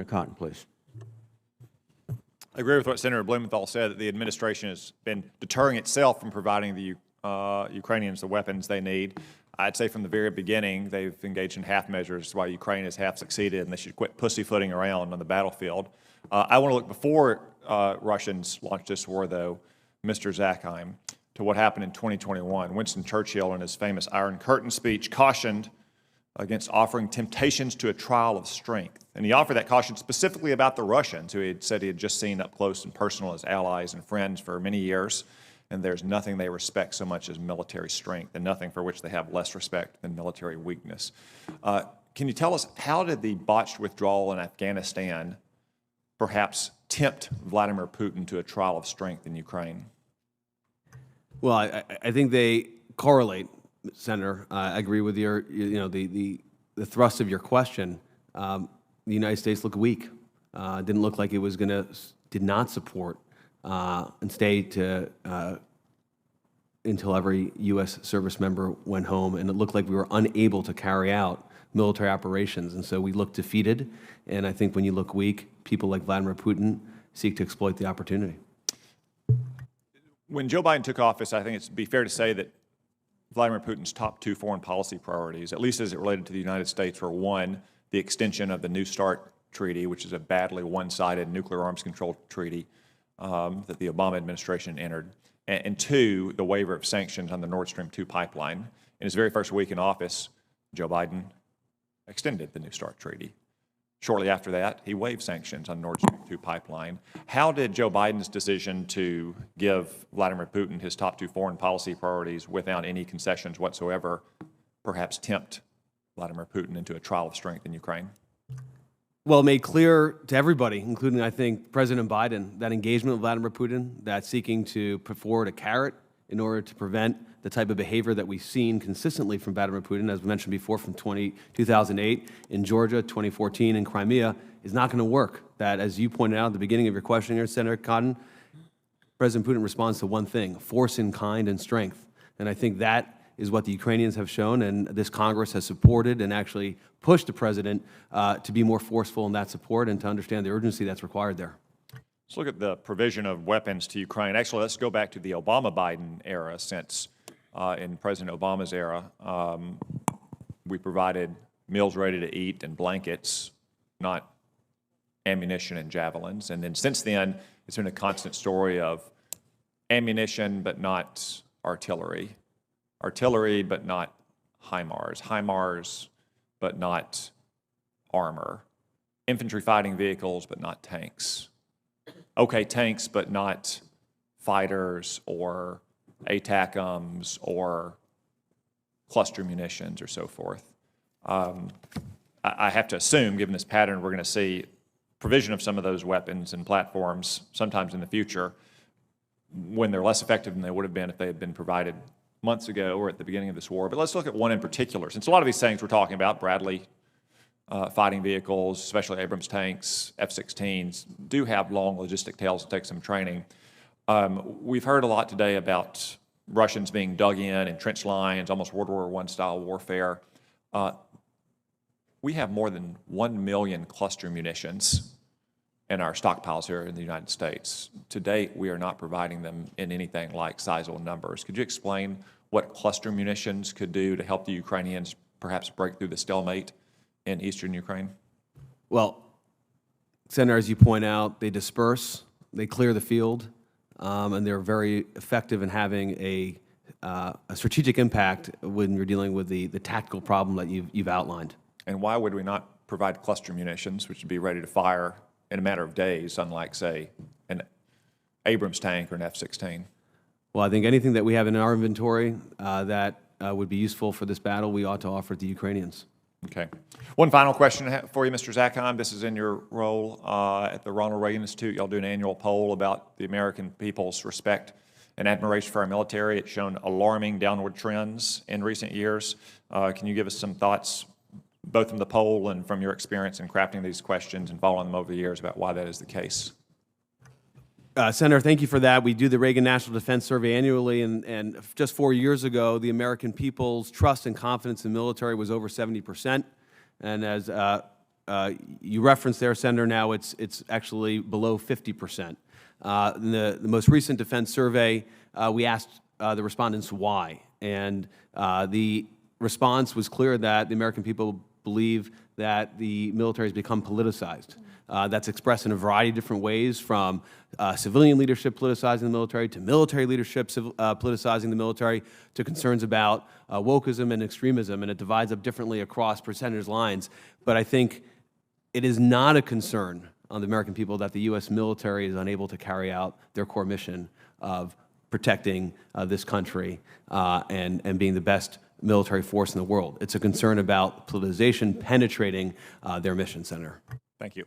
Cotton, please. I agree with what Senator Blumenthal said, that the administration has been deterring itself from providing the Ukrainians the weapons they need. I'd say from the very beginning, they've engaged in half measures while Ukraine has half succeeded, and they should quit pussyfooting around on the battlefield. I want to look before Russians launched this war, though, Mr. Zakheim, to what happened in 2021. Winston Churchill, in his famous Iron Curtain speech, cautioned against offering temptations to a trial of strength. And he offered that caution specifically about the Russians, who he had said he had just seen up close and personal as allies and friends for many years. And there's nothing they respect so much as military strength, and nothing for which they have less respect than military weakness. Can you tell us, how did the botched withdrawal in Afghanistan perhaps tempt Vladimir Putin to a trial of strength in Ukraine? Well, I think they correlate, Senator. I agree with your, the thrust of your question. The United States looked weak. Didn't look like it was going to, did not support and stay to until every U.S. service member went home, and it looked like we were unable to carry out military operations, and so we looked defeated. And I think when you look weak, people like Vladimir Putin seek to exploit the opportunity. When Joe Biden took office, I think it'd be fair to say that Vladimir Putin's top two foreign policy priorities, at least as it related to the United States, were one, the extension of the New START treaty, which is a badly one-sided nuclear arms control treaty that the Obama administration entered, and two, the waiver of sanctions on the Nord Stream 2 pipeline. In his very first week in office, Joe Biden extended the New START treaty. Shortly after that, he waived sanctions on Nord Stream 2 pipeline. How did Joe Biden's decision to give Vladimir Putin his top two foreign policy priorities without any concessions whatsoever perhaps tempt Vladimir Putin into a trial of strength in Ukraine? Well, it made clear to everybody, including, I think, President Biden, that engagement with Vladimir Putin, that seeking to put forward a carrot in order to prevent the type of behavior that we've seen consistently from Vladimir Putin, as we mentioned before, from 2008 in Georgia, 2014 in Crimea, is not going to work. That, as you pointed out at the beginning of your question here, Senator Cotton, President Putin responds to one thing: force in kind and strength. And I think that is what the Ukrainians have shown, and this Congress has supported and actually pushed the President to be more forceful in that support and to understand the urgency that's required there. Let's look at the provision of weapons to Ukraine. Actually, let's go back to the Obama-Biden era, since in President Obama's era, we provided meals ready to eat and blankets, not ammunition and javelins. And then since then, it's been a constant story of ammunition but not artillery, artillery but not HIMARS, HIMARS but not armor, infantry fighting vehicles but not tanks. Okay, tanks, but not fighters or ATACMs or cluster munitions or so forth. I have to assume, given this pattern, we're going to see provision of some of those weapons and platforms sometimes in the future when they're less effective than they would have been if they had been provided months ago or at the beginning of this war. But let's look at one in particular. Since a lot of these things we're talking about, Bradley fighting vehicles, especially Abrams tanks, F-16s, do have long logistic tails and take some training. We've heard a lot today about Russians being dug in trench lines, almost World War I style warfare. We have more than 1 million cluster munitions in our stockpiles here in the United States. To date, we are not providing them in anything like sizable numbers. Could you explain what cluster munitions could do to help the Ukrainians perhaps break through the stalemate in eastern Ukraine? Well, Senator, as you point out, they disperse, they clear the field, and they're very effective in having a strategic impact when you're dealing with the tactical problem that you've outlined. And why would we not provide cluster munitions, which would be ready to fire in a matter of days, unlike, say, an Abrams tank or an F-16? Well, I think anything that we have in our inventory that would be useful for this battle, we ought to offer to the Ukrainians. Okay. One final question for you, Mr. Zakheim. This is in your role at the Ronald Reagan Institute. Y'all do an annual poll about the American people's respect and admiration for our military. It's shown alarming downward trends in recent years. Can you give us some thoughts, both from the poll and from your experience in crafting these questions and following them over the years, about why that is the case? Senator, thank you for that. We do the Reagan National Defense Survey annually, and just 4 years ago, the American people's trust and confidence in the military was over 70%. And as you referenced there, Senator, now it's actually below 50%. In the most recent defense survey, we asked the respondents why, and the response was clear that the American people believe that the military has become politicized. That's expressed in a variety of different ways, from civilian leadership politicizing the military, to military leadership politicizing the military, to concerns about wokeism and extremism, and it divides up differently across percentage lines. But I think it is not a concern on the American people that the U.S. military is unable to carry out their core mission of protecting this country and being the best military force in the world. It's a concern about politicization penetrating their mission, Senator. Thank you.